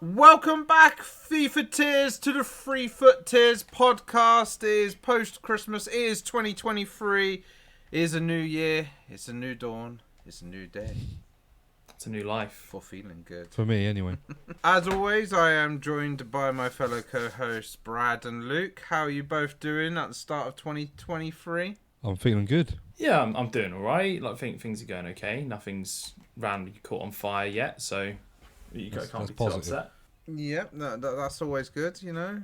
Welcome back, FIFA Tiers, to the FUT Tiers Podcast. It is post-Christmas. It is 2023. It is a new year. It's a new dawn. It's a new day. It's a new life. For feeling good. For me, anyway. As always, I am joined by my fellow co-hosts, Brad and Luke. How are you both doing at the start of 2023? I'm feeling good. Yeah, I'm doing all right. I think things are going okay. Nothing's randomly caught on fire yet, so you can't be too upset. Yeah, that's always good, you know.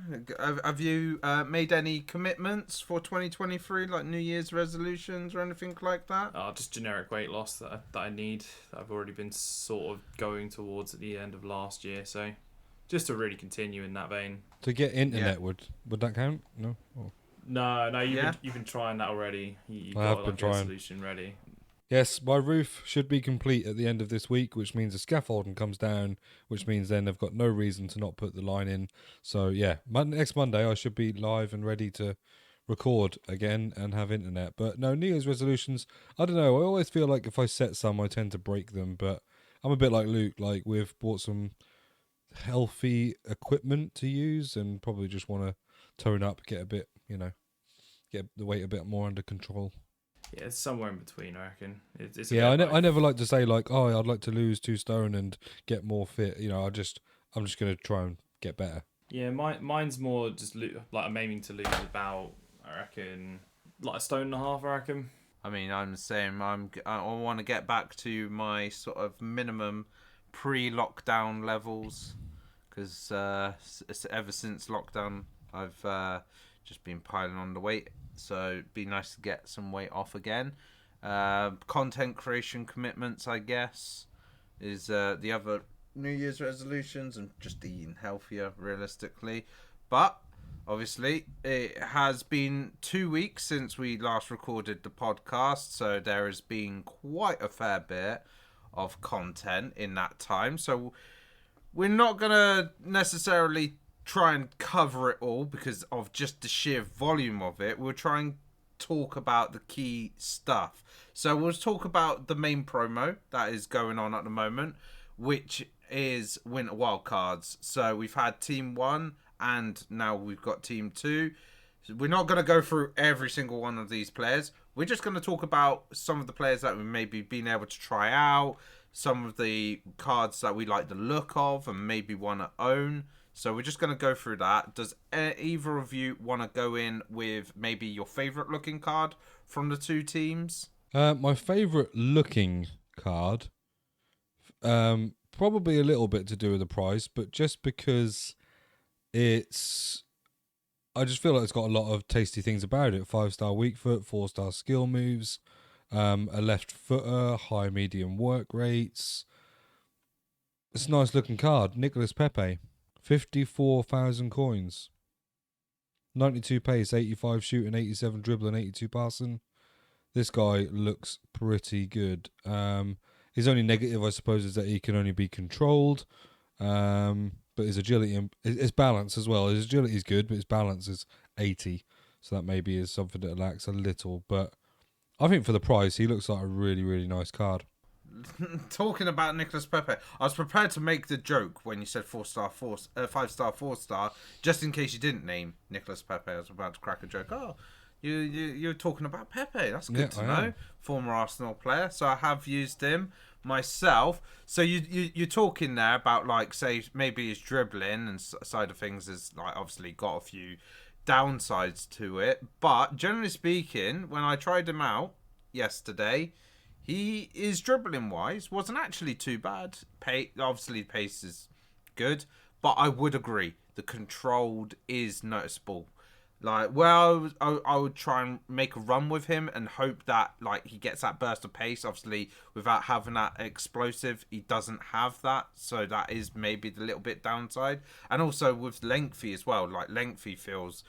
Have you made any commitments for 2023, like New Year's resolutions or anything like that? Just generic weight loss that I need, that I've already been sort of going towards at the end of last year, so just to really continue in that vein. To get internet, would that count? No? Oh. No, you've been trying that already. You've I have been trying. A solution ready. Yes, my roof should be complete at the end of this week, which means the scaffolding comes down, which means then they've got no reason to not put the line in. So, yeah, next Monday I should be live and ready to record again and have internet. But no, New Year's resolutions, I don't know. I always feel like if I set some, I tend to break them. But I'm a bit like Luke. Like, we've bought some healthy equipment to use and probably just want to tone up, get a bit, get the weight a bit more under control. Yeah, it's somewhere in between, I reckon. I never like to say like, oh, I'd like to lose 2 stone and get more fit. I'm just going to try and get better. Yeah, mine's more just like I'm aiming to lose about, I reckon, like 1.5 stone, I reckon. I mean, I'm the same. I want to get back to my sort of minimum pre-lockdown levels because ever since lockdown, I've just been piling on the weight. So it'd be nice to get some weight off again. Content creation commitments, I guess, is the other New Year's resolutions, and just eating healthier, realistically. But obviously, it has been 2 weeks since we last recorded the podcast, so there has been quite a fair bit of content in that time. So we're not going to necessarily try and cover it all because of just the sheer volume of it. We'll try and talk about the key stuff. So we'll talk about the main promo that is going on at the moment, which is Winter Wildcards. So we've had Team 1 and now we've got Team 2. We're not going to go through every single one of these players. We're just going to talk about some of the players that we've maybe been able to try out, some of the cards that we like the look of and maybe want to own. So we're just going to go through that. Does either of you want to go in with maybe your favourite looking card from the two teams? My favourite looking card, probably a little bit to do with the price, but just because I just feel like it's got a lot of tasty things about it. 5-star weak foot, 4-star skill moves, a left footer, high medium work rates. It's a nice looking card. Nicolas Pepe. 54,000 coins. 92 pace, 85 shooting, 87 dribbling, 82 passing. This guy looks pretty good. His only negative, I suppose, is that he can only be controlled. But his agility and his balance as well. His agility is good, but his balance is 80. So that maybe is something that lacks a little. But I think for the price, he looks like a really, really nice card. Talking about Nicolas Pepe, I was prepared to make the joke when you said 5-star, 4-star, just in case you didn't name Nicolas Pepe. I was about to crack a joke. Oh, you're talking about Pepe. That's good to know. Former Arsenal player. So I have used him myself. So you're talking there about, like, say, maybe his dribbling and side of things has, like, obviously got a few downsides to it. But generally speaking, when I tried him out yesterday, he is dribbling wise wasn't actually too bad. Obviously pace is good, but I would agree the controlled is noticeable. Like, well, I would try and make a run with him and hope that, like, he gets that burst of pace. Obviously, without having that explosive, he doesn't have that, so that is maybe the little bit downside. And also with lengthy as well, like, lengthy feels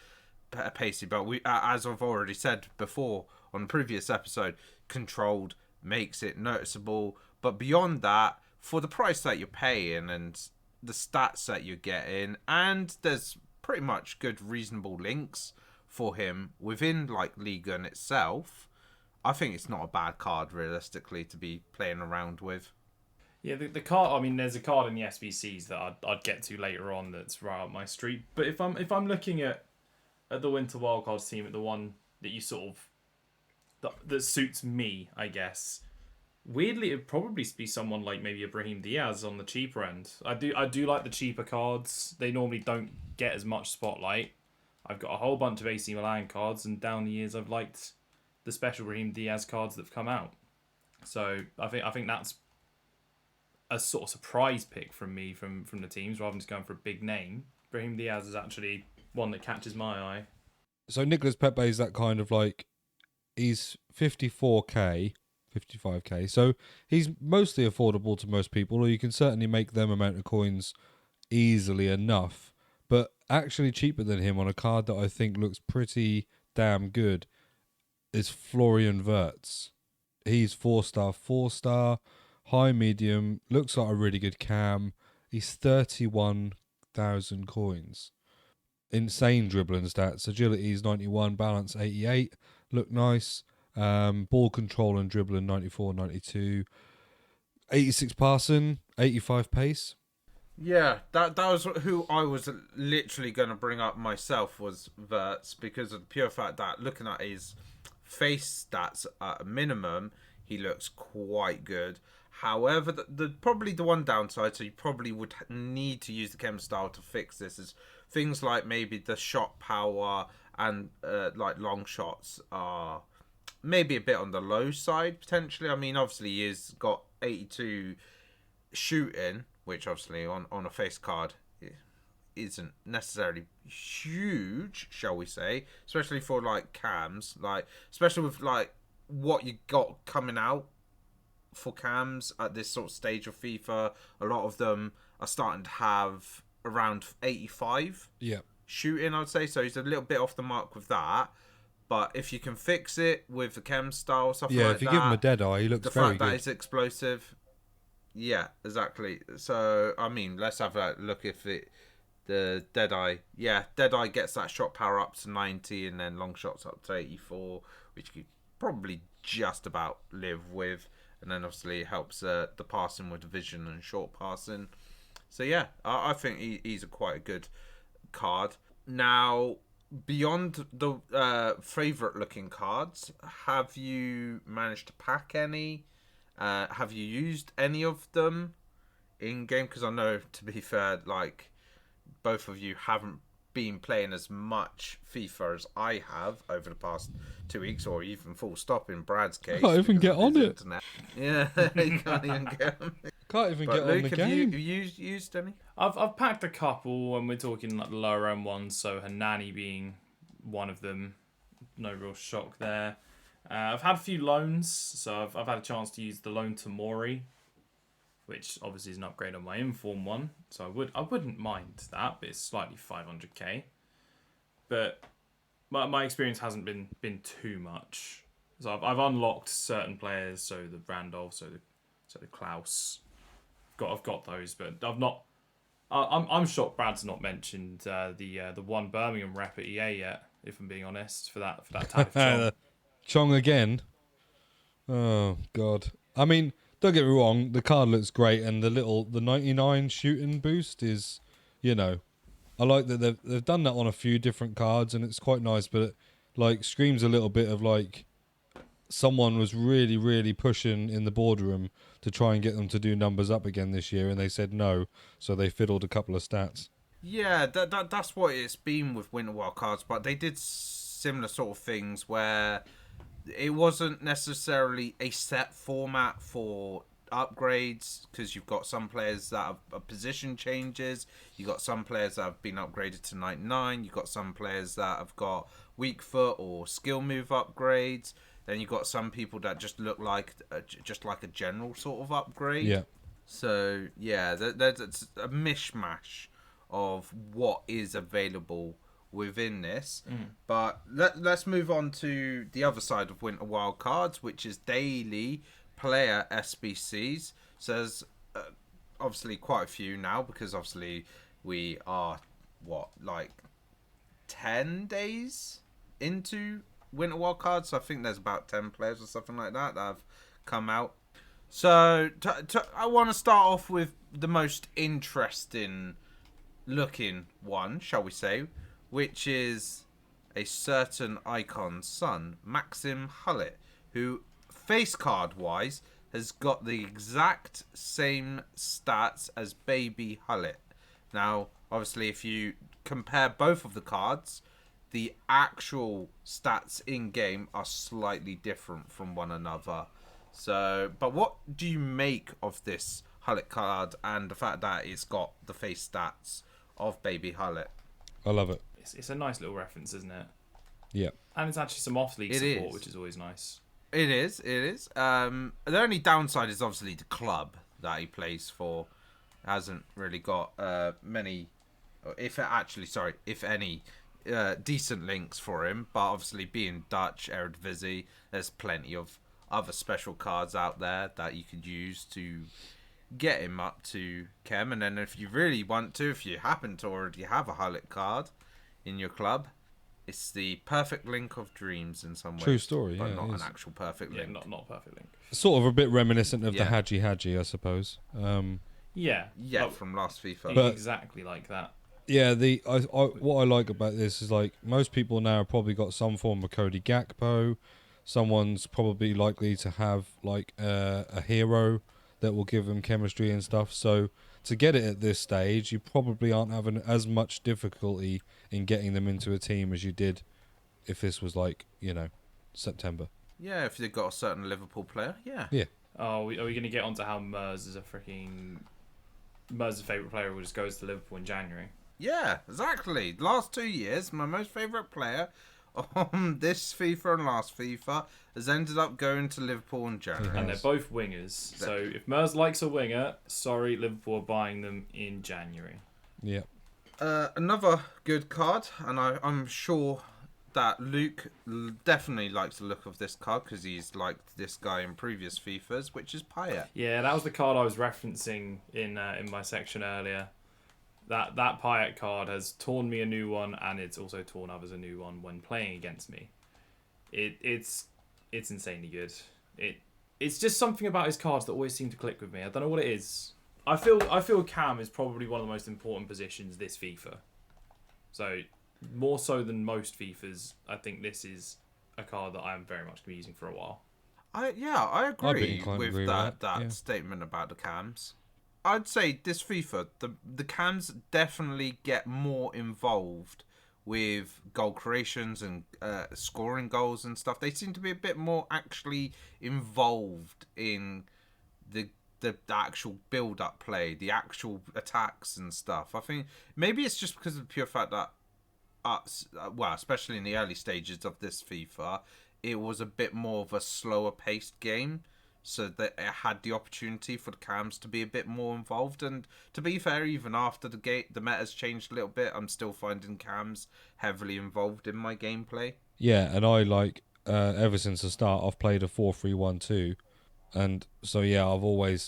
pacey, but we, as I've already said before on the previous episode, controlled makes it noticeable. But beyond that, for the price that you're paying and the stats that you're getting, and there's pretty much good reasonable links for him within, like, Liga in itself, I think it's not a bad card realistically to be playing around with. Yeah, the card. I mean, there's a card in the SBCs that I'd get to later on. That's right up my street. But if I'm looking at the Winter Wildcards team, at the one that you sort of that suits me, I guess. Weirdly, it'd probably be someone like maybe a Brahim Diaz on the cheaper end. I do like the cheaper cards. They normally don't get as much spotlight. I've got a whole bunch of AC Milan cards, and down the years I've liked the special Brahim Diaz cards that have come out. So I think that's a sort of surprise pick from me from the teams rather than just going for a big name. Brahim Diaz is actually one that catches my eye. So Nicolas Pepe is that kind of like, he's 54k, 55k. So he's mostly affordable to most people, or you can certainly make them amount of coins easily enough. But actually cheaper than him on a card that I think looks pretty damn good is Florian Wirtz. He's 4-star, high medium, looks like a really good cam. He's 31,000 coins. Insane dribbling stats. Agility is 91, balance 88. Look nice. Ball control and dribbling 94, 92. 86 passing, 85 pace. Yeah, that was who I was literally going to bring up myself, was Wirtz, because of the pure fact that looking at his face stats at a minimum, he looks quite good. However, the probably the one downside, so you probably would need to use the chem style to fix this, is things like maybe the shot power and like long shots are maybe a bit on the low side potentially. I mean, obviously he's got 82 shooting, which obviously on a face card isn't necessarily huge, shall we say, especially for like cams, like especially with like what you got coming out for cams at this sort of stage of FIFA. A lot of them are starting to have around 85 shooting, I'd say, so he's a little bit off the mark with that. But if you can fix it with the chem style, stuff like that, if you give him a dead eye, he looks very good. The fact that it's explosive, yeah, exactly. So I mean, let's have a look if the Deadeye gets that shot power up to 90 and then long shots up to 84, which you could probably just about live with. And then obviously it helps the passing with the vision and short passing. So yeah, I think he's quite a good card. Now, beyond the favourite looking cards, have you managed to pack any? Have you used any of them in game? Because I know, to be fair, like both of you haven't been playing as much FIFA as I have over the past 2 weeks, or even full stop in Brad's case. Can't even get on it. Internet. Yeah, you can't even get on it. Can't even get Luke, on the game. Have you used any? I've packed a couple, and we're talking like the lower end ones. So Hanani being one of them. No real shock there. I've had a few loans, so I've had a chance to use the loan to Mori, which obviously is an upgrade on my inform one. So I wouldn't mind that, but it's slightly 500k. But my experience hasn't been too much. So I've unlocked certain players, so the Randolph, so the Klaus. I've got those, but I've not. I'm shocked Brad's not mentioned the one Birmingham rep at EA yet. If I'm being honest, for that type of Chong. Chong again. Oh God. I mean, don't get me wrong, the card looks great, and the 99 shooting boost is, I like that they've done that on a few different cards, and it's quite nice, but it, like, screams a little bit of like someone was really, really pushing in the boardroom to try and get them to do numbers up again this year, and they said no, so they fiddled a couple of stats. Yeah, that's what it's been with Winter Wildcards, but they did similar sort of things where it wasn't necessarily a set format for upgrades, because you've got some players that have position changes, you've got some players that have been upgraded to 99, you've got some players that have got weak foot or skill move upgrades, then you've got some people that just look like just like a general sort of upgrade. Yeah. So yeah, there's a mishmash of what is available within this. But let's move on to the other side of Winter Wildcards, which is daily player SBCs. So there's obviously quite a few now, because obviously we are 10 days into Winter Wildcards, so I think there's about 10 players or something like that have come out. So I want to start off with the most interesting looking one, shall we say, which is a certain icon's son, Maxim Hullet, who face card wise has got the exact same stats as Baby Hullet. Now, obviously, if you compare both of the cards, the actual stats in game are slightly different from one another. So, but what do you make of this Hullet card and the fact that it's got the face stats of Baby Hullet? I love it. It's a nice little reference, isn't it? Yeah. And it's actually some off-league It support, is. which is always nice. It is. The only downside is obviously the club that he plays for hasn't really got many, if any, decent links for him. But obviously, being Dutch Eredivisie, there's plenty of other special cards out there that you could use to get him up to Chem. And then if you really want to, if you happen to already have a Hullet card in your club, it's the perfect link of dreams in some ways. True story, but yeah, not it an is. actual perfect Yeah, link. not perfect link. Sort of a bit reminiscent of the Yeah. Hadji, I suppose. Yeah. Yeah, Oh, from last FIFA. But- exactly like that. Yeah, what I like about this is like most people now have probably got some form of Cody Gakpo. Someone's probably likely to have like a hero that will give them chemistry and stuff. So to get it at this stage, you probably aren't having as much difficulty in getting them into a team as you did if this was like, September. Yeah, if they've got a certain Liverpool player, yeah. Yeah. Oh, are we going to get onto how Mers' favourite player who just goes to Liverpool in January? Yeah, exactly. Last 2 years, my most favourite player on this FIFA and last FIFA has ended up going to Liverpool in January. And they're both wingers. So if Mers likes a winger, sorry, Liverpool are buying them in January. Yeah. Another good card, and I'm sure that Luke definitely likes the look of this card because he's liked this guy in previous FIFAs, which is Payet. Yeah, that was the card I was referencing in my section earlier. That Payet card has torn me a new one, and it's also torn others a new one when playing against me. It's insanely good. It's just something about his cards that always seem to click with me. I don't know what it is. I feel Cam is probably one of the most important positions this FIFA. So more so than most FIFAs, I think this is a card that I'm very much going to be using for a while. I I'd be agree inclined to with agree with that yeah. statement about the cams. I'd say this FIFA, the cams definitely get more involved with goal creations and scoring goals and stuff. They seem to be a bit more actually involved in the actual build-up play, the actual attacks and stuff. I think maybe it's just because of the pure fact that especially in the early stages of this FIFA, it was a bit more of a slower paced game, so that it had the opportunity for the cams to be a bit more involved. And to be fair, even after the meta's changed a little bit, I'm still finding cams heavily involved in my gameplay. Yeah, and I ever since the start I've played a 4-3-1-2, and so yeah,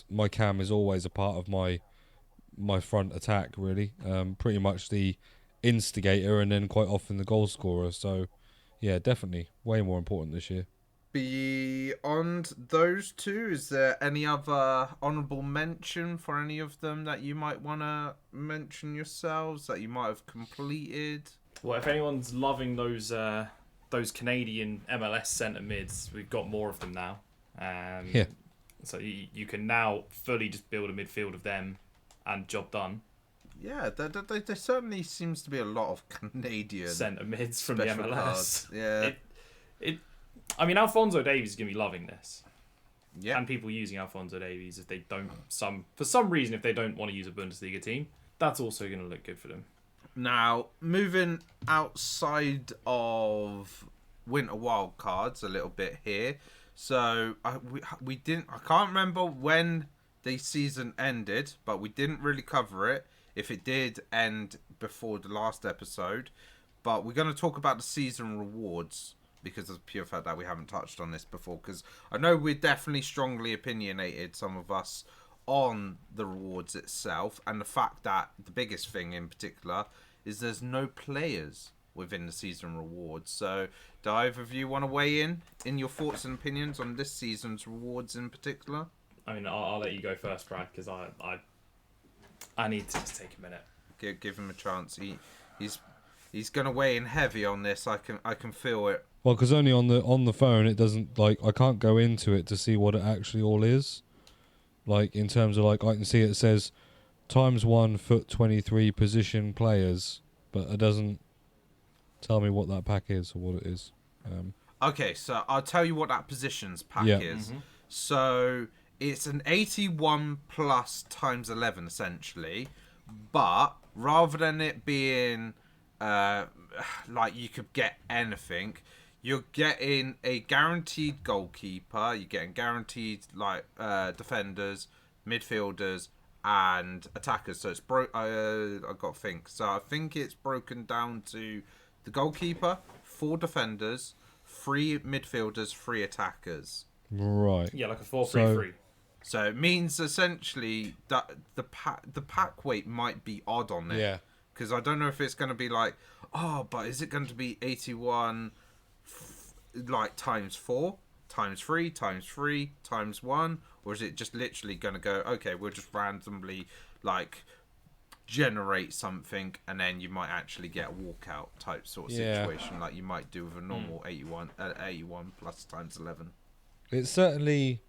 my cam is always a part of my front attack really. Pretty much the instigator and then quite often the goal scorer. So yeah, definitely way more important this year. Beyond those two, is there any other honourable mention for any of them that you might want to mention yourselves, that you might have completed? Well, if anyone's loving those Canadian MLS centre mids, we've got more of them now. Yeah. So you can now fully just build a midfield of them and job done. Yeah, there certainly seems to be a lot of Canadian Centre mids from the special MLS. cards. Yeah, I mean, Alphonso Davies is going to be loving this. yeah. And people using Alphonso Davies if they don't, for some reason, if they don't want to use a Bundesliga team, that's also going to look good for them. Now, moving outside of winter wildcards a little bit here. So we didn't. I can't remember when the season ended, but we didn't really cover it. If it did end before the last episode, but we're going to talk about the season rewards because of the pure fact that we haven't touched on this before. Because I know we're definitely strongly opinionated, some of us, on the rewards itself, and the fact that the biggest thing in particular is there's no players within the season rewards. So do either of you want to weigh in your thoughts and opinions on this season's rewards in particular? I mean, I'll let you go first, Brad, because I need to just take a minute. Give him a chance. He's gonna weigh in heavy on this. I can feel it. Well, because only on the phone it doesn't I can't go into it to see what it actually all is. In terms of I can see it says ×1 FUT 23 position players, but it doesn't tell me what that pack is or what it is. Okay, so I'll tell you what that positions pack is. Mm-hmm. So it's an 81 plus ×11 essentially, but rather than it being you could get anything, you're getting a guaranteed goalkeeper, you're getting guaranteed defenders, midfielders, and attackers. So it's I got to think. So I think it's broken down to the goalkeeper, 4 defenders, 3 midfielders, 3 attackers. Right. Yeah, like a 4-3-3. So it means essentially that the pack weight might be odd on it. Yeah. Because I don't know if it's going to be but is it going to be 81 ×4, ×3, ×3, ×1, or is it just literally going to go, okay, we'll just randomly generate something, and then you might actually get a walkout type sort of situation like you might do with a normal 81 plus ×11. It's certainly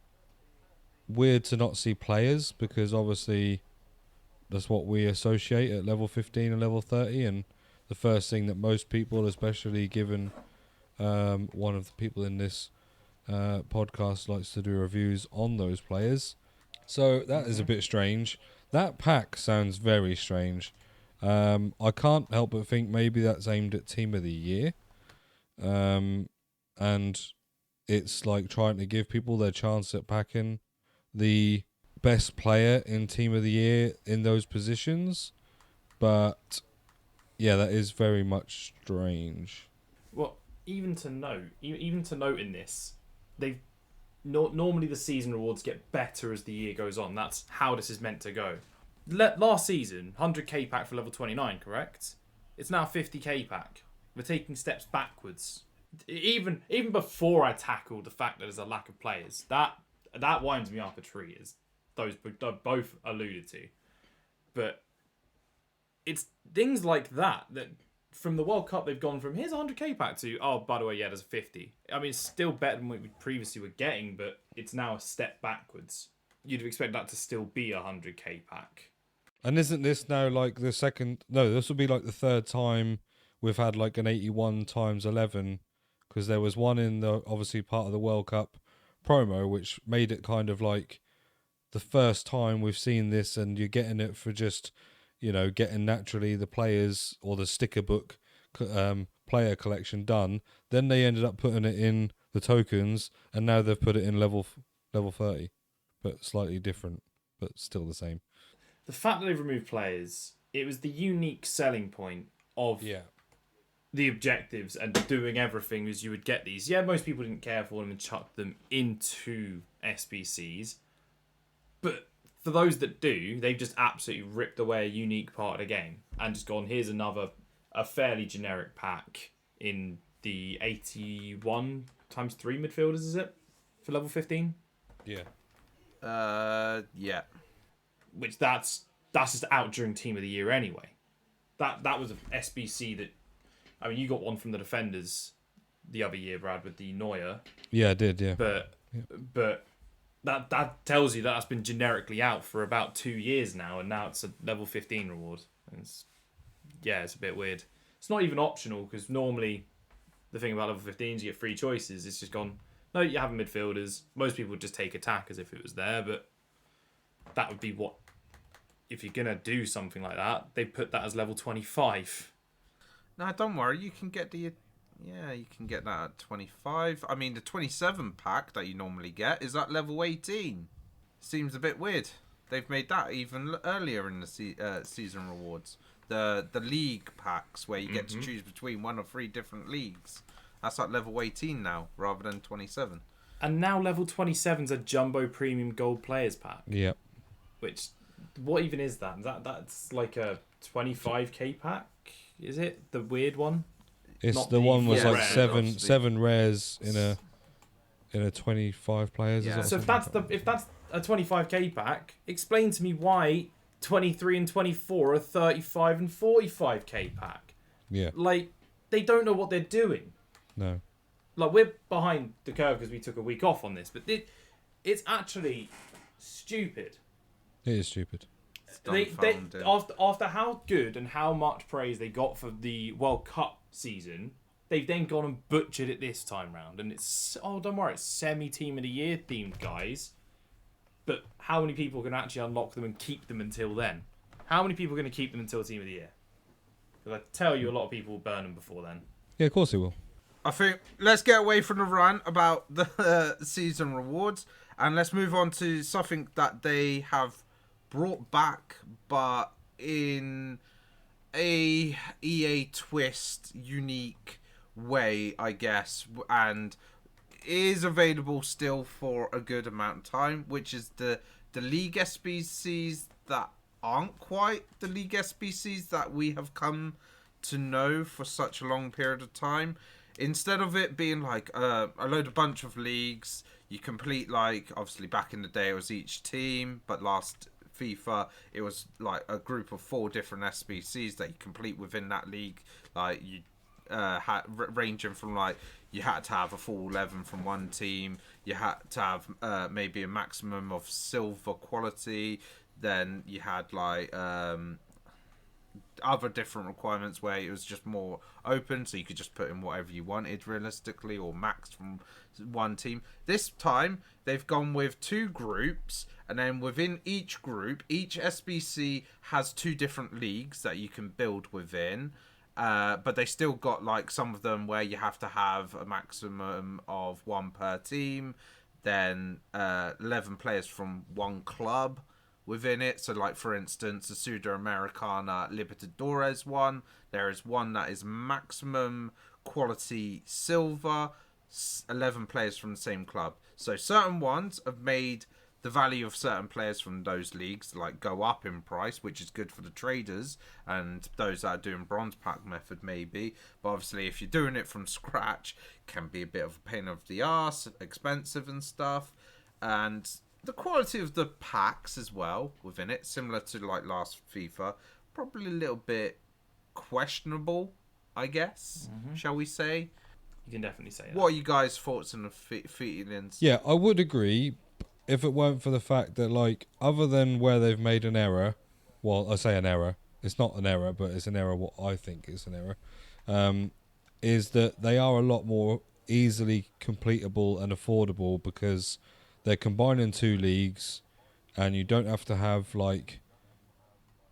weird to not see players, because obviously that's what we associate at level 15 and level 30, and the first thing that most people, especially given one of the people in this podcast likes to do reviews on those players. So that is a bit strange. That pack sounds very strange. I can't help but think maybe that's aimed at Team of the Year. And it's trying to give people their chance at packing the best player in Team of the Year in those positions. But yeah, that is very much strange. Well, even to note in this, they've normally the season rewards get better as the year goes on. That's how this is meant to go. Last season, 100k pack for level 29, correct? It's now 50k pack. We're taking steps backwards. Even before I tackled the fact that there's a lack of players, that winds me up a tree, as those both alluded to. But it's things like that from the World Cup they've gone from here's a 100k pack to, oh, by the way, yeah, there's a 50. I mean, it's still better than what we previously were getting, but it's now a step backwards. You'd expect that to still be a 100k pack. And isn't this now the second? No, this will be the third time we've had an 81 ×11, because there was one in the obviously part of the World Cup promo, which made it kind of the first time we've seen this, and you're getting it for just getting naturally the players or the sticker book player collection done. Then they ended up putting it in the tokens, and now they've put it in level 30, but slightly different, but still the same. The fact that they've removed players, it was the unique selling point of the objectives and doing everything as you would get these. Yeah, most people didn't care for them and chucked them into SBCs, but for those that do, they've just absolutely ripped away a unique part of the game and just gone, here's a fairly generic pack in the 81 ×3 midfielders, is it? For level 15? Yeah. Yeah. Which that's just out during Team of the Year anyway. That was an SBC that, I mean, you got one from the defenders the other year, Brad, with the Neuer. Yeah, I did, yeah. But that tells you that's been generically out for about 2 years now, and now it's a level 15 reward. And it's a bit weird. It's not even optional, because normally the thing about level 15s, you get 3 choices. It's just gone, no, you have midfielders. Most people would just take attack as if it was there, but that would be what, if you're going to do something like that, they put that as level 25. No, don't worry. You can get you can get that at 25. I mean, the 27 pack that you normally get is at level 18. Seems a bit weird. They've made that even earlier in the season rewards. The league packs where you get to choose between 1 or 3 different leagues. That's at level 18 now, rather than 27. And now level 27's a jumbo premium gold players pack. Yep. Which, what even is that? That's like a 25k pack, is it? The weird one? It's Not the one was rare, seven rares in a 25 players. Yeah. Is So if that's a 25k pack, explain to me why 23 and 24 are 35 and 45k pack. Yeah. Like, they don't know what they're doing. No. Like, we're behind the curve because we took a week off on this, but it's actually stupid. It is stupid. After how good and how much praise they got for the World Cup season, they've then gone and butchered it this time round. And it's, don't worry, it's semi-team of the year themed, guys. But how many people can actually unlock them and keep them until then? How many people are going to keep them until team of the year? Because I tell you, a lot of people will burn them before then. Yeah, of course it will. I think let's get away from the rant about the season rewards and let's move on to something that they have brought back, but in a EA twist, unique way, I guess, and is available still for a good amount of time, which is the League SBCs that aren't quite the League SBCs that we have come to know for such a long period of time. Instead of it being like a bunch of leagues, you complete, like, obviously back in the day it was each team, but last FIFA it was like a group of 4 different SBCs that you complete within that league. Like, you had ranging from, like, you had to have a full 11 from one team, you had to have maybe a maximum of silver quality, then you had like other different requirements where it was just more open, so you could just put in whatever you wanted realistically, or max from one team. This time they've gone with 2 groups, and then within each group, each SBC has 2 different leagues that you can build within. But they still got, like, some of them where you have to have a maximum of 1 per team, then 11 players from 1 club within it. So, like, for instance, the Sudamericana Libertadores one, there is one that is maximum quality silver, 11 players from the same club. So certain ones have made the value of certain players from those leagues, like, go up in price, which is good for the traders and those that are doing bronze pack method maybe. But obviously if you're doing it from scratch, it can be a bit of a pain of the arse, expensive and stuff. And the quality of the packs as well within it, similar to like last FIFA, probably a little bit questionable, I guess, shall we say. You can definitely say that. What are you guys' thoughts and feelings? Yeah, I would agree, if it weren't for the fact that, like, other than where they've made an error, well, I say an error, it's not an error, but it's an error what I think is an error, is that they are a lot more easily completable and affordable because they're combining 2 leagues and you don't have to have, like,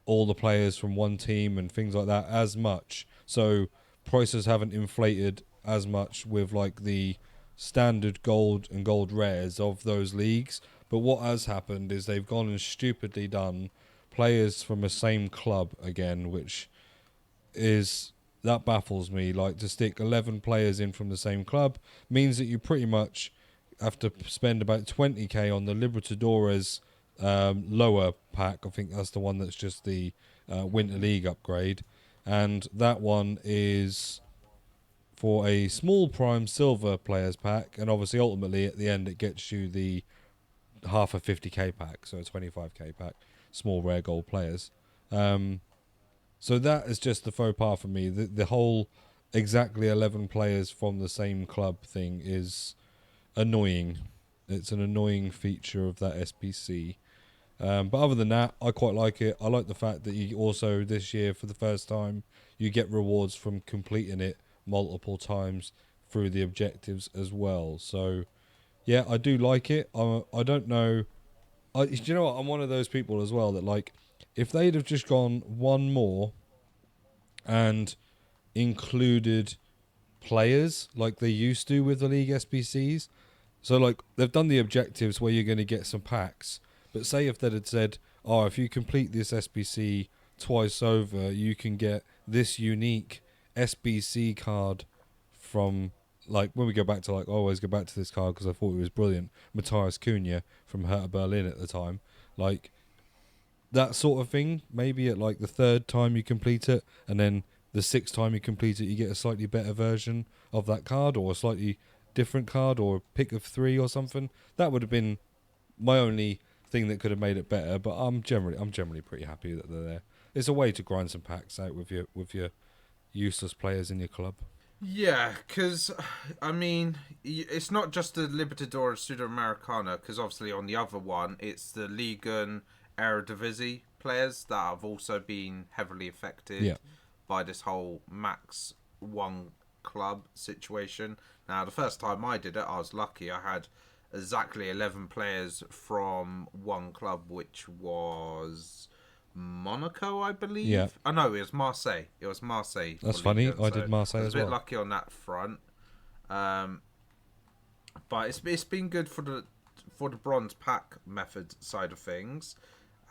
all the players from one team and things like that as much. So prices haven't inflated as much with, like, the standard gold and gold rares of those leagues. But what has happened is they've gone and stupidly done players from the same club again, which is, that baffles me. Like, to stick 11 players in from the same club means that you pretty much have to spend about 20k on the Libertadores lower pack. I think that's the one that's just the Winter League upgrade, and that one is for a small prime silver players pack, and obviously ultimately at the end it gets you the half a 50k pack, so a 25k pack, small rare gold players. So that is just the faux pas for me. The whole exactly 11 players from the same club thing is annoying. It's an annoying feature of that SBC. But other than that, I quite like it. I like the fact that you also, this year, for the first time, you get rewards from completing it multiple times through the objectives as well. So, yeah, I do like it. I don't know. Do you know what? I'm one of those people as well that, like, if they'd have just gone one more and included players like they used to with the League SBCs, so, like, they've done the objectives where you're going to get some packs, but say if they'd had said, oh, if you complete this SBC twice over, you can get this unique SBC card from, like, when we go back to, like, I always go back to this card because I thought it was brilliant, Matthias Cunha from Hertha Berlin at the time, like, that sort of thing. Maybe at, like, the 3rd time you complete it, and then the 6th time you complete it, you get a slightly better version of that card, or a slightly different card, or a pick of 3 or something. That would have been my only thing that could have made it better. But I'm generally pretty happy that they're there. It's a way to grind some packs out with your useless players in your club. Yeah, because, I mean, it's not just the Libertador and Sudamericana, because obviously on the other one, it's the Liga and Eredivisie players that have also been heavily affected by this whole max one club situation. Now, the first time I did it, I was lucky. I had exactly 11 players from one club, which was Monaco, I believe. Yeah. Oh, no, it was Marseille. It was Marseille. That's funny. Liga, I did Marseille I was as a bit well. lucky on that front. But it's been good for the bronze pack method side of things.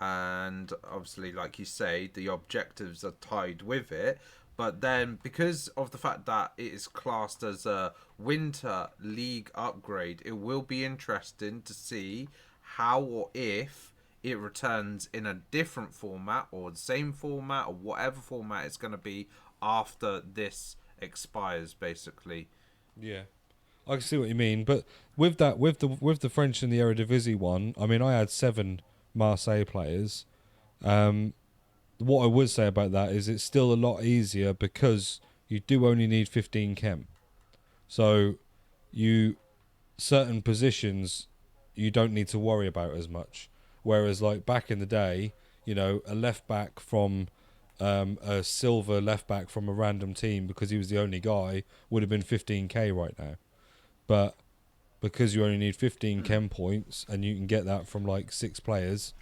And obviously, like you say, the objectives are tied with it. But then, because of the fact that it is classed as a winter league upgrade, it will be interesting to see how or if it returns in a different format or the same format or whatever format it's going to be after this expires, basically. Yeah, I can see what you mean. But with the French and the Eredivisie one, I mean, I had 7 Marseille players. What I would say about that is it's still a lot easier because you do only need 15 chem. So certain positions you don't need to worry about as much. Whereas like back in the day, a left back from a silver left back from a random team because he was the only guy would have been 15k right now. But because you only need 15 chem points and you can get that from like 6 players,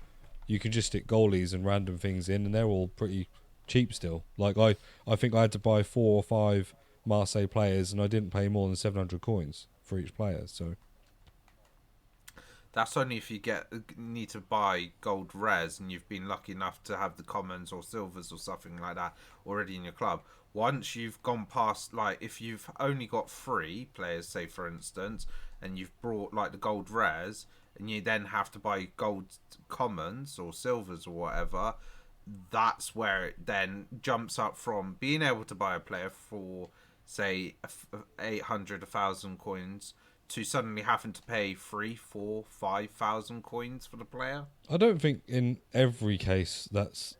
you can just stick goalies and random things in and they're all pretty cheap still. Like I think I had to buy 4 or 5 Marseille players and I didn't pay more than 700 coins for each player. So that's only if you need to buy gold rares and you've been lucky enough to have the commons or silvers or something like that already in your club. Once you've gone past, like, if you've only got 3 players, say for instance, and you've brought like the gold rares, and you then have to buy gold commons or silvers or whatever, that's where it then jumps up from being able to buy a player for, say, 800, 1,000 coins to suddenly having to pay 3, 4, 5,000 coins for the player. I don't think in every case that's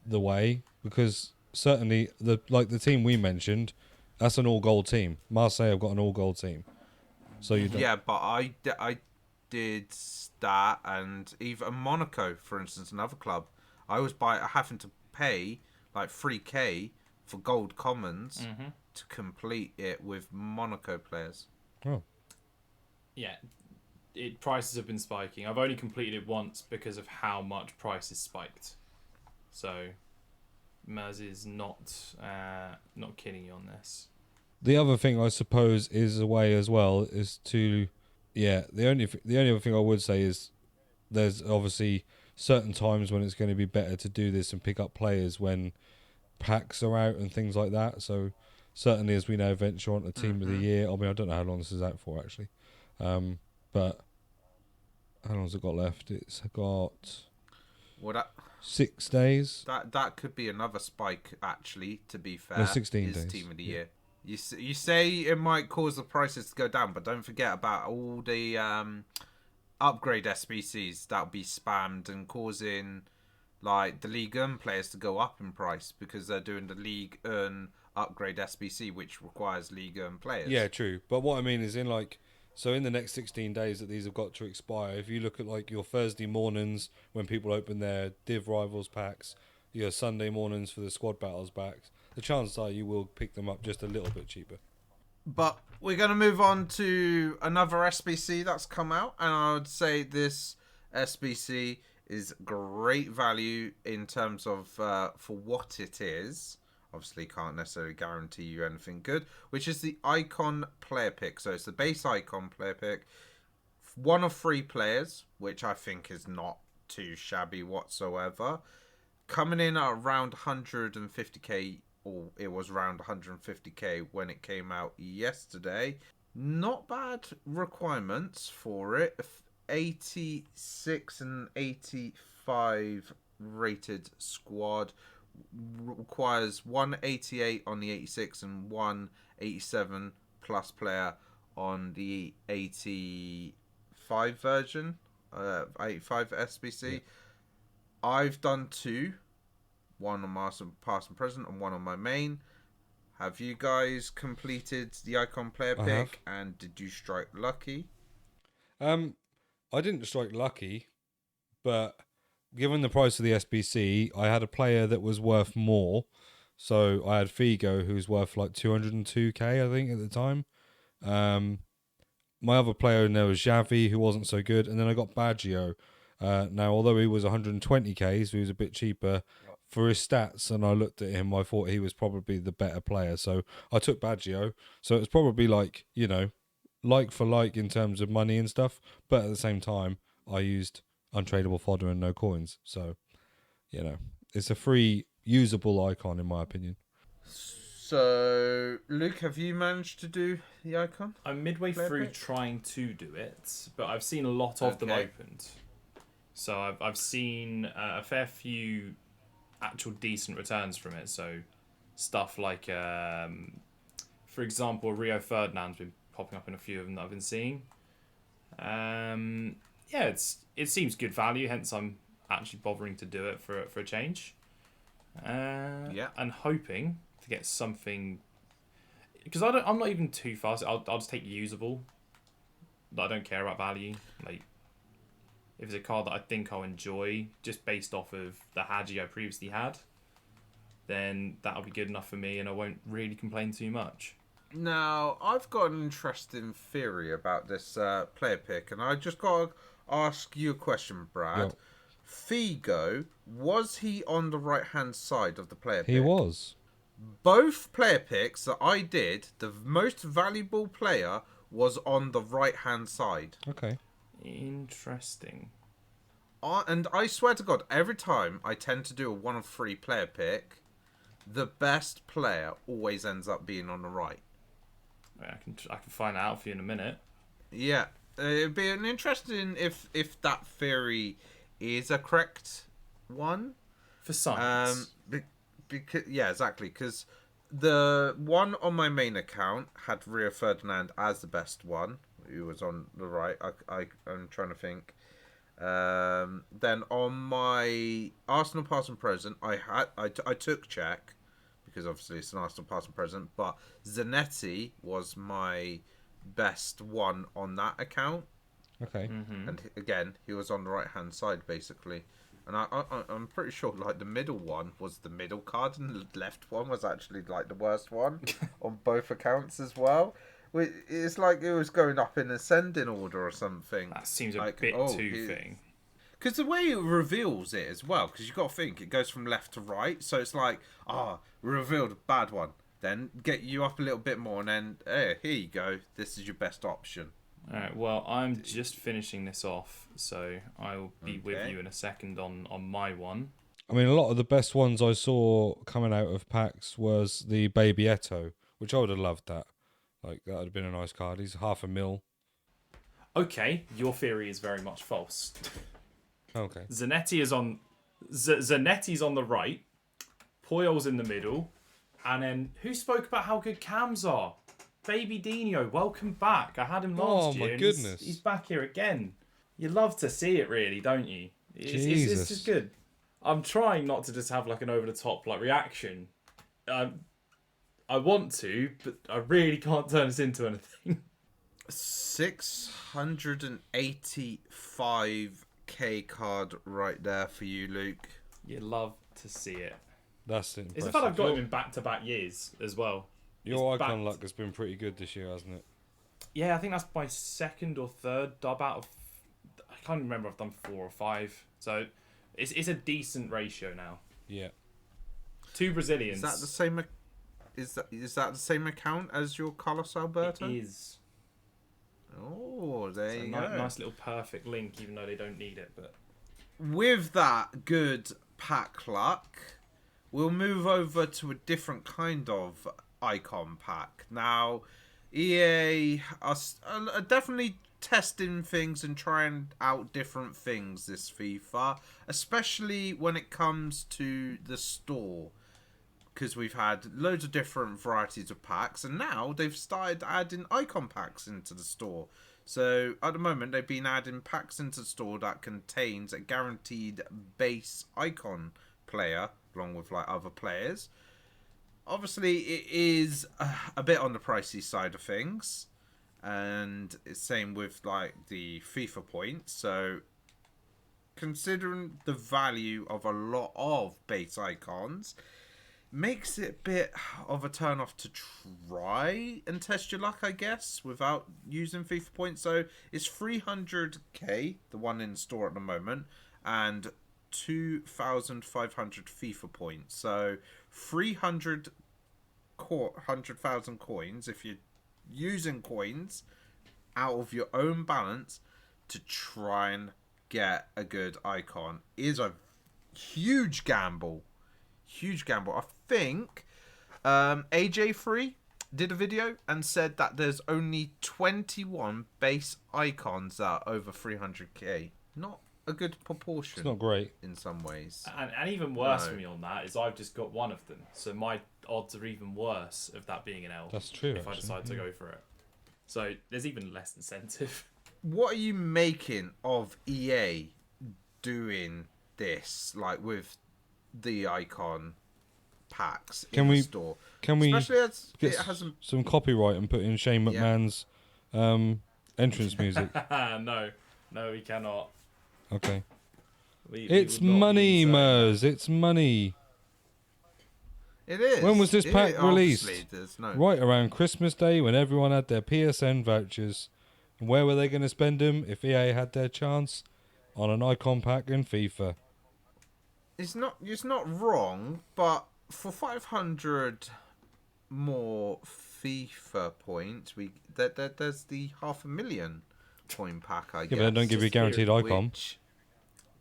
the way, because certainly the team we mentioned, that's an all gold team. Marseille have got an all gold team, so you don't. Yeah, but I did that, and even Monaco, for instance, another club, I was having to pay like 3k for gold commons to complete it with Monaco players. Oh. Yeah, prices have been spiking. I've only completed it once because of how much prices spiked. So, Mers is not kidding you on this. The other thing I suppose is a way as well is to, the only other thing I would say is there's obviously certain times when it's going to be better to do this and pick up players when packs are out and things like that. So certainly, as we know, venture on to Team of the Year. I mean, I don't know how long this is out for actually. But how long has it got left? It's got 6 days. That could be another spike, actually, to be fair. No, 16 days. Team of the Year. You say it might cause the prices to go down, but don't forget about all the upgrade SBCs that'll be spammed and causing like the League 1 players to go up in price because they're doing the League 1 upgrade SBC, which requires League 1 players. Yeah, true. But what I mean is in the next 16 days that these have got to expire, if you look at like your Thursday mornings when people open their Div Rivals packs, your Sunday mornings for the Squad Battles packs, the chances are you will pick them up just a little bit cheaper. But we're going to move on to another SBC that's come out, and I would say this SBC is great value in terms of for what it is. Obviously, can't necessarily guarantee you anything good, which is the Icon Player Pick. So it's the base Icon Player Pick. 1 of 3 players, which I think is not too shabby whatsoever. Coming in at around 150k, or it was around 150k when it came out yesterday. Not bad requirements for it. 86 and 85 rated squad. Requires 188 on the 86 and 187 plus player on the 85 version 85 SBC. Yeah. I've done 2. One on Master Past and Present and one on my main. Have you guys completed the icon player I pick? And did you strike lucky? I didn't strike lucky, but given the price of the SBC, I had a player that was worth more. So I had Figo, who's worth like 202k, I think, at the time. My other player in there was Xavi, who wasn't so good, and then I got Baggio. Now, although he was 120k, so he was a bit cheaper for his stats, and I looked at him, I thought he was probably the better player, so I took Baggio. So it was probably like, like for like in terms of money and stuff, but at the same time, I used untradeable fodder and no coins. So, it's a free, usable icon in my opinion. So, Luke, have you managed to do the icon? I'm midway Player through pick? trying to do it, but I've seen a lot of them Okay. opened. So I've seen a fair few actual decent returns from it. So stuff like, for example, Rio Ferdinand's been popping up in a few of them that I've been seeing. It seems good value, hence I'm actually bothering to do it for a change. And hoping to get something, because I'm not even too fast. I'll just take usable. I don't care about value. Like, if it's a card that I think I'll enjoy, just based off of the Hagi I previously had, then that'll be good enough for me, and I won't really complain too much. Now, I've got an interesting theory about this player pick, and I just got to ask you a question, Brad. Yo. Figo, was he on the right-hand side of the player pick? He was. Both player picks that I did, the most valuable player was on the right-hand side. Okay. Interesting. And I swear to God, every time I tend to do a 1 of 3 player pick, the best player always ends up being on the right. I can find out for you in a minute. Yeah, it'd be an interesting if that theory is a correct one. For science. Because exactly. Because the one on my main account had Rio Ferdinand as the best one, who was on the right. I'm trying to think. Then on my Arsenal past and present, I took Czech, because obviously it's an Arsenal past and present, but Zanetti was my best one on that account. Okay. And again, he was on the right hand side basically, and I'm pretty sure like the middle one was the middle card, and the left one was actually like the worst one on both accounts as well. It's like it was going up in ascending order or something. That seems a like, bit too thing. Because the way it reveals it as well, because you've got to think, it goes from left to right, so it's like, revealed a bad one, then get you up a little bit more, and then, hey, here you go, this is your best option. Alright, well, I'm just finishing this off, so I will be with Okay. you in a second on my one. I mean, a lot of the best ones I saw coming out of packs was the Baby Eto, which I would have loved that. Like, that would have been a nice card. He's $500,000. Okay, your theory is very much false. Okay. Zanetti's on the right, Poyol's in the middle, and then who spoke about how good cams are? Baby Dino, welcome back. I had him last year. My and goodness. He's back here again. You love to see it, really, don't you? It's just good. I'm trying not to just have like an over the top like reaction. I want to, but I really can't turn this into anything. 685k card right there for you, Luke. You love to see it. That's impressive. It's the fact I've got him in back-to-back years as well. Your He's icon backed. luck has been pretty good this year, hasn't it? Yeah, I think that's my second or third dub out of... I can't remember if I've done 4 or 5. So it's a decent ratio now. Yeah. 2 Brazilians. Is that the same? Is that the same account as your Carlos Alberto? It is. Oh, there It's a you go. nice little perfect link, even though they don't need it. But With that good pack luck, we'll move over to a different kind of icon pack. Now, EA are definitely testing things and trying out different things this FIFA, especially when it comes to the store. Because we've had loads of different varieties of packs, and now they've started adding icon packs into the store. So at the moment, they've been adding packs into the store that contains a guaranteed base icon player, along with like other players. Obviously, it is a bit on the pricey side of things, and it's same with like the FIFA points. So, considering the value of a lot of base icons, makes it a bit of a turn off to try and test your luck, I guess, without using FIFA points. So it's 300k, the one in store at the moment, and 2,500 FIFA points. So 100,000 coins if you're using coins out of your own balance to try and get a good icon is a huge gamble. Huge gamble. I think AJ3 did a video and said that there's only 21 base icons that are over 300k. Not a good proportion. It's not great in some ways. And even worse for me on that is I've just got one of them, so my odds are even worse of that being an L. That's true. If I decide to go for it, so there's even less incentive. What are you making of EA doing this, like with the icon packs in the store? Can we especially as get it hasn't some copyright and put in Shane McMahon's entrance music? No, we cannot. Okay. We It's would not money, use, Mers. It's money. It is. When was this pack released? Obviously, there's no... Right around Christmas Day, when everyone had their PSN vouchers. And where were they going to spend them if EA had their chance? On an icon pack in FIFA. It's not wrong, but for 500 more FIFA points, there's the 500,000 point pack, I guess. Yeah, but they don't give you a guaranteed icon. Which,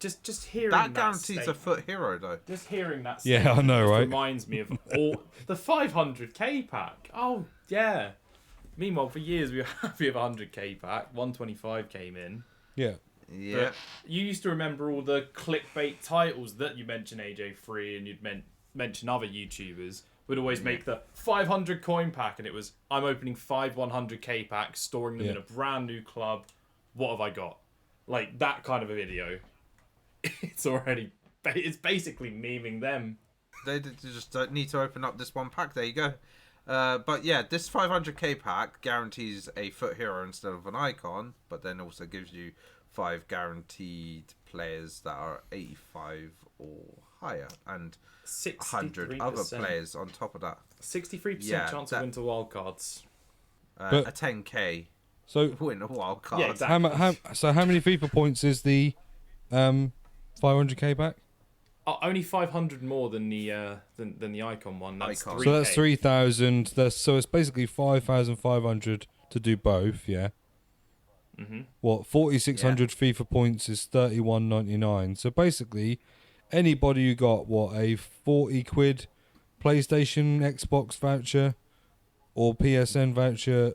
just hearing that guarantees a statement, FUT hero, though. Just hearing that. Yeah, I know, just right? Reminds me of all the 500k pack. Oh yeah. Meanwhile, for years we were happy with a 100k pack. 125 came in. Yeah. Yeah. But you used to remember all the clickbait titles that you mentioned AJ3 and you'd mention other YouTubers would always make the 500 coin pack, and it was, I'm opening 5 100k packs, storing them in a brand new club. What have I got? Like that kind of a video. It's basically memeing them. They just don't need to open up this one pack. There you go. But yeah, this 500k pack guarantees a FUT hero instead of an icon, but then also gives you 5 guaranteed players that are 85 or higher, and 100 other players on top of that. 63% chance of winter wildcards. A 10k So win a wildcard. Yeah, exactly. so how many FIFA points is the 500k pack? Only 500 more than the icon one. That's Icon. 3K. So that's 3,000. So it's basically 5,500 to do both. Yeah. Mm-hmm. What 4,600 FIFA points is 31.99. So basically, anybody who got a 40 quid PlayStation, Xbox voucher, or PSN voucher,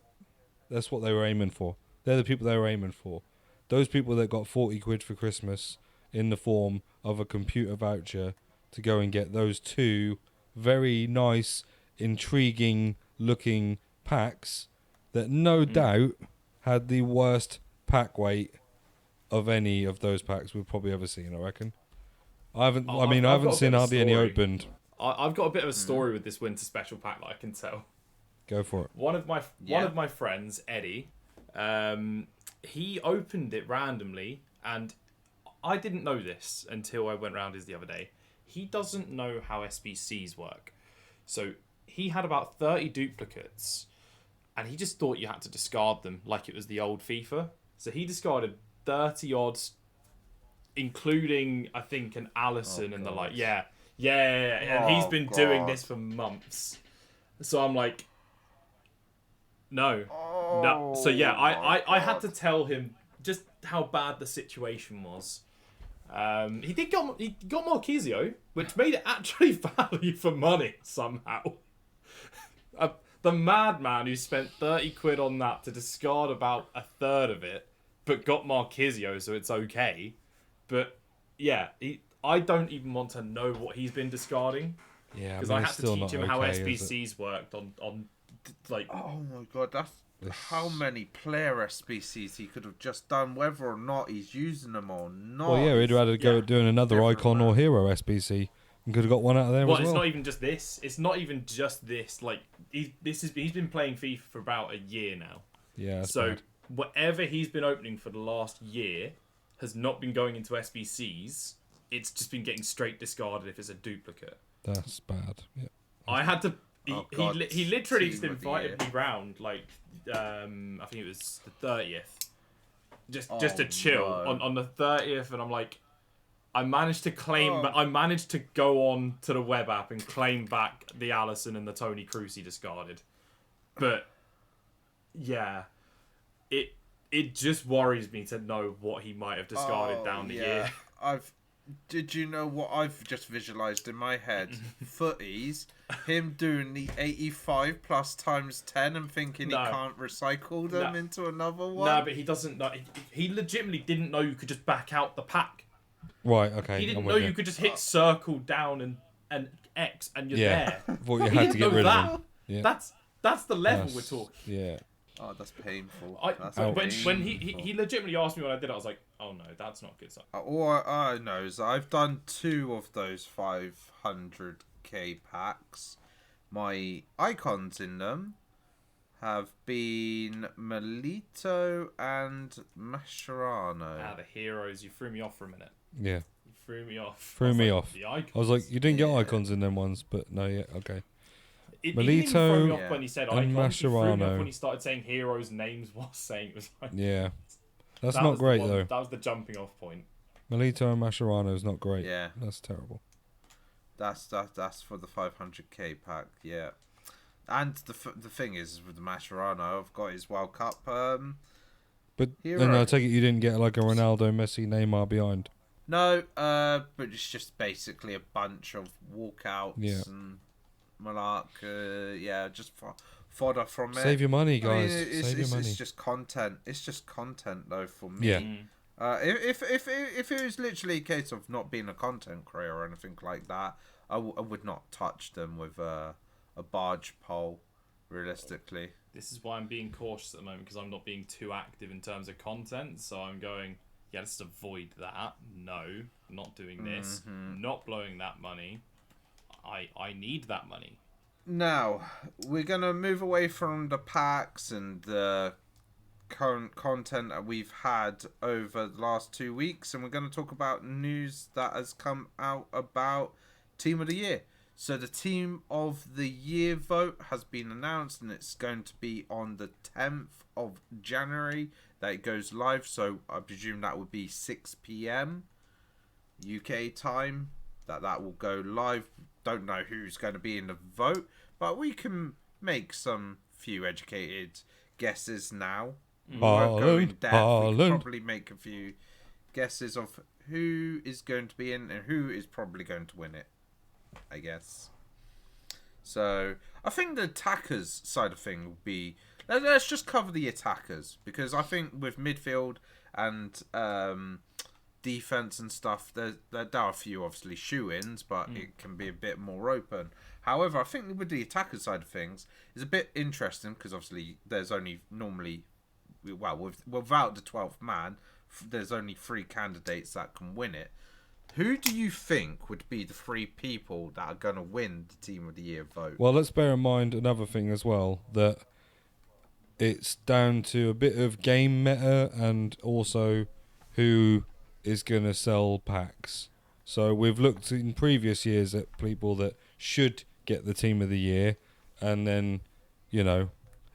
that's what they were aiming for. They're the people they were aiming for. Those people that got 40 quid for Christmas in the form of a computer voucher to go and get those 2 very nice, intriguing looking packs that no doubt had the worst pack weight of any of those packs we've probably ever seen, I reckon. I haven't seen hardly any opened. I've got a bit of a story with this winter special pack that I can tell. Go for it. One of my friends, Eddie, he opened it randomly, and I didn't know this until I went round his the other day. He doesn't know how SBCs work. So he had about 30 duplicates, and he just thought you had to discard them like it was the old FIFA. So he discarded 30 odds, including, I think, an Allison and the like. Yeah. And he's been doing this for months. So I'm like, no. So yeah, I had to tell him just how bad the situation was. He got Marquisio, which made it actually value for money somehow. The madman who spent 30 quid on that to discard about a third of it, but got Marquisio, so it's okay. But yeah, I don't even want to know what he's been discarding. Yeah, because I had to teach him how SBCs worked on like. Oh my god, how many player SBCs he could have just done, whether or not he's using them or not. Well, yeah, he'd rather go doing another different, icon or hero SBC and could have got one out of there Well, as well. it's not even just this. It's not even just this. Like he's been playing FIFA for about a year now. Yeah. That's So bad. whatever he's been opening for the last year has not been going into SBCs. It's just been getting straight discarded if it's a duplicate. That's bad. Yeah. I had to. He literally just Team of the invited year. me round like I think it was the 30th, just to chill on the 30th, and I'm like, I managed to claim. I managed to go on to the web app and claim back the Allison and the Tony Cruz he discarded, but yeah, it just worries me to know what he might have discarded down the year. Did you know what I've just visualised in my head? Footies, him doing the 85 plus times 10 and thinking he can't recycle them into another one. No, but he doesn't know. He legitimately didn't know you could just back out the pack. Right. Okay. He didn't know you could just hit circle down and X and you're there. Thought you He had to didn't get know rid that. of them. Yeah. That's the level we're talking. Yeah. Oh, that's painful. When he legitimately asked me when I did it, I was like, oh no, that's not good stuff. All I know is I've done 2 of those 500k packs. My icons in them have been Melito and Mascherano. The heroes, you threw me off for a minute. Yeah. You threw me off. Threw me off. The icons. I was like, you didn't get icons in them ones, but no, yeah, okay. It didn't even throw me Melito off when he said and icons. It threw me off Mascherano. when he started saying heroes' names while saying it was like. Yeah. That's That not was the great, one- though. That was the jumping off point. Melito and Mascherano is not great. Yeah. That's terrible. That's for the 500k pack, yeah. And the thing is with the Mascherano, I've got his World Cup But hero. then I take it you didn't get like a Ronaldo, Messi, Neymar behind. No, but it's just basically a bunch of walkouts Yeah. and Malark, just fodder from it. Save your money, guys. I mean, Save your money. It's just content. It's just content, though, for me. Yeah. If it was literally a case of not being a content creator or anything like that, I would not touch them with a barge pole, realistically. This is why I'm being cautious at the moment, because I'm not being too active in terms of content. So I'm going, yeah, let's avoid that. No, not doing this. Not blowing that money. I need that money. Now, we're going to move away from the packs and the current content that we've had over the last 2 weeks, and we're going to talk about news that has come out about Team of the Year. So the Team of the Year vote has been announced, and it's going to be on the 10th of January that it goes live. So I presume that would be 6 p.m. UK time that will go live. Don't know who's going to be in the vote, but we can make some few educated guesses now. We won't go in depth. We can probably make a few guesses of who is going to be in and who is probably going to win it, I guess. So I think the attackers side of thing will be. Let's just cover the attackers, because I think with midfield and defense and stuff, there are a few obviously shoe-ins, but it can be a bit more open. However, I think with the attacker side of things, it's a bit interesting because obviously there's only normally, without the 12th man, there's only 3 candidates that can win it. Who do you think would be the 3 people that are going to win the Team of the Year vote? Well, let's bear in mind another thing as well, that it's down to a bit of game meta and also who is going to sell packs. So we've looked in previous years at people that should get the Team of the Year, and then, you know,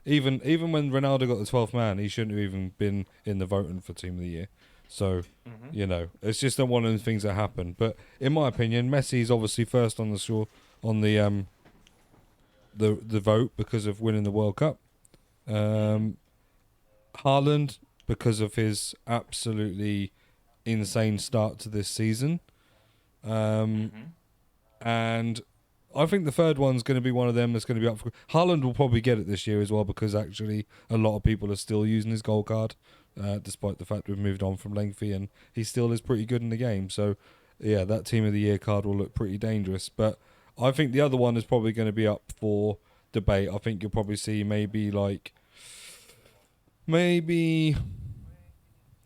even when Ronaldo got the 12th man, he shouldn't have even been in the voting for Team of the Year. So, you know, it's just one of the things that happen. But in my opinion, Messi's obviously first on the vote because of winning the World Cup. Haaland because of his absolutely insane start to this season. And I think the third one's going to be one of them that's going to be up for... Haaland will probably get it this year as well, because actually a lot of people are still using his gold card, despite the fact we've moved on from lengthy, and he still is pretty good in the game. So, yeah, that Team of the Year card will look pretty dangerous. But I think the other one is probably going to be up for debate. I think you'll probably see maybe like maybe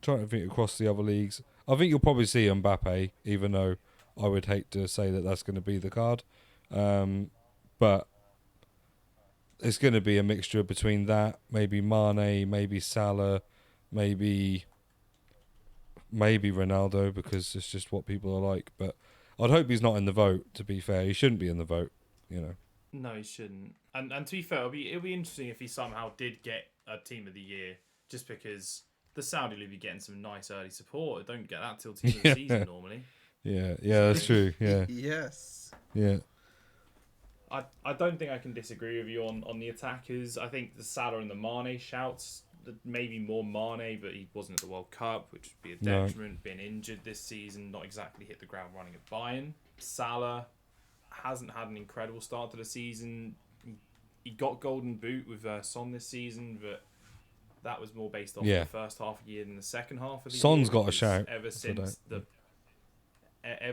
trying to think across the other leagues. I think you'll probably see Mbappe, even though I would hate to say that that's going to be the card. But it's going to be a mixture between that, maybe Mane, maybe Salah, maybe Ronaldo, because it's just what people are like. But I'd hope he's not in the vote, to be fair. He shouldn't be in the vote, you know. No, he shouldn't. And to be fair, it'll be interesting if he somehow did get a Team of the Year, just because the Saudi League be getting some nice early support. They don't get that till Team of the season normally. Yeah, that's true. Yeah. Yes. Yeah. I don't think I can disagree with you on the attackers. I think the Salah and the Mane shouts, maybe more Mane, but he wasn't at the World Cup, which would be a detriment. Being injured this season, not exactly hit the ground running at Bayern. Salah hasn't had an incredible start to the season. He got Golden Boot with Son this season, but that was more based off the first half of the year than the second half of the year. Son's got a shout. Ever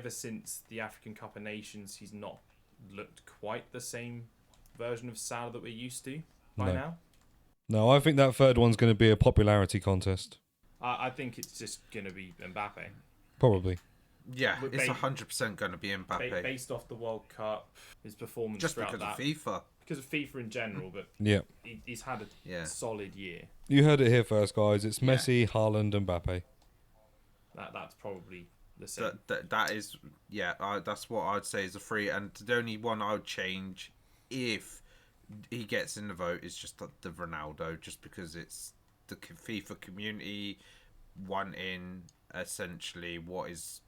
since the African Cup of Nations, he's not looked quite the same version of Salah that we're used to by now. No, I think that third one's going to be a popularity contest. I think it's just going to be Mbappe. Probably. Yeah, it's 100% going to be Mbappe. Based off the World Cup, his performance just throughout because that. of FIFA. Because of FIFA in general, but he's had a solid year. You heard it here first, guys. It's Messi, Haaland, and Mbappe. That's probably the same. That is, that's what I'd say is a free. And the only one I would change if he gets in the vote is just the Ronaldo, just because it's the FIFA community wanting essentially what is.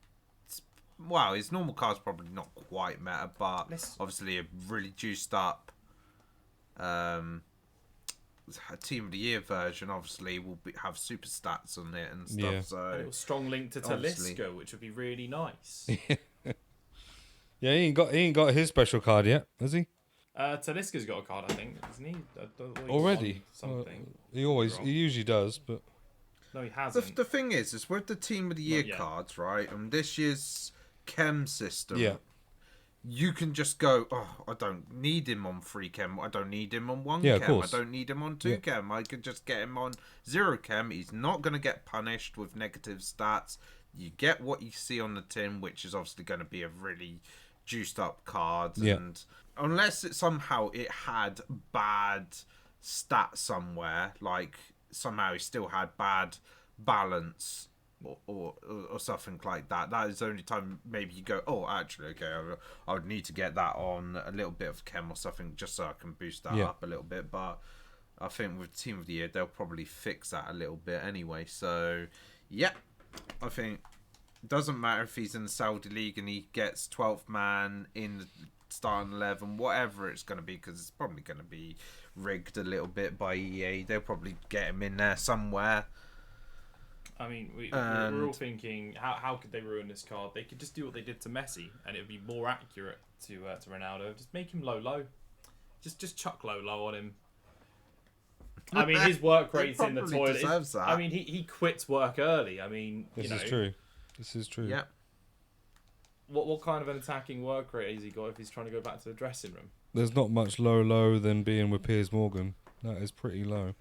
Well, his normal card's probably not quite meta, but obviously a really juiced up Team of the Year version obviously will have super stats on it and stuff. Yeah. So a strong link to Talisca, which would be really nice. Yeah, he ain't got his special card yet, has he? Talisca's got a card, I think, hasn't he? Already? Something. He usually does, but no, he hasn't. The thing is with the Team of the Year cards, right? And this year's chem system. Yeah. You can just go, I don't need him on 3 chem. I don't need him on 1 Yeah, chem. of course. I don't need him on 2 chem. I could just get him on 0 chem. He's not going to get punished with negative stats. You get what you see on the tin, which is obviously going to be a really juiced up card. Yeah. And unless it had bad stats somewhere, like somehow he still had bad balance or something like that. That is the only time maybe you go, actually, okay, I would need to get that on a little bit of chem or something just so I can boost that up a little bit. But I think with Team of the Year, they'll probably fix that a little bit anyway. So, I think it doesn't matter if he's in the Saudi League and he gets 12th man in the starting 11, whatever it's going to be, because it's probably going to be rigged a little bit by EA. They'll probably get him in there somewhere. I mean, we're all thinking, how could they ruin this card? They could just do what they did to Messi, and it would be more accurate to Ronaldo. Just make him low. Just chuck low on him. I mean, his work rate's in the toilet. I mean, he quits work early. I mean, This is true. Yeah. What kind of an attacking work rate has he got if he's trying to go back to the dressing room? There's not much low than being with Piers Morgan. That is pretty low.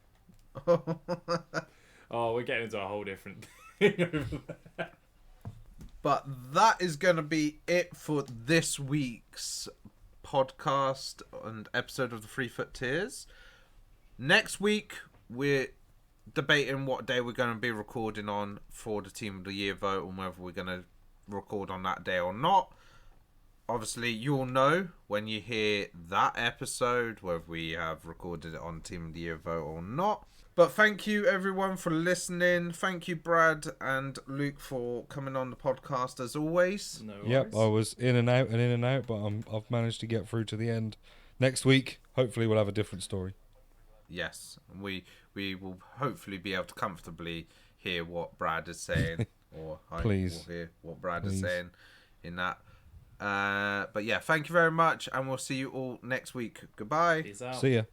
Oh, we're getting into a whole different thing over there. But that is going to be it for this week's podcast and episode of the FUT Tiers. Next week, we're debating what day we're going to be recording on for the Team of the Year vote and whether we're going to record on that day or not. Obviously, you'll know when you hear that episode whether we have recorded it on Team of the Year vote or not. But thank you everyone for listening. Thank you Brad and Luke for coming on the podcast as always. No worries. Yep, I was in and out, but I've managed to get through to the end. Next week, hopefully we'll have a different story. Yes, we will hopefully be able to comfortably hear what Brad is saying, or I will hear what Brad is saying in that. But yeah, thank you very much, and we'll see you all next week. Goodbye. Peace out. See ya.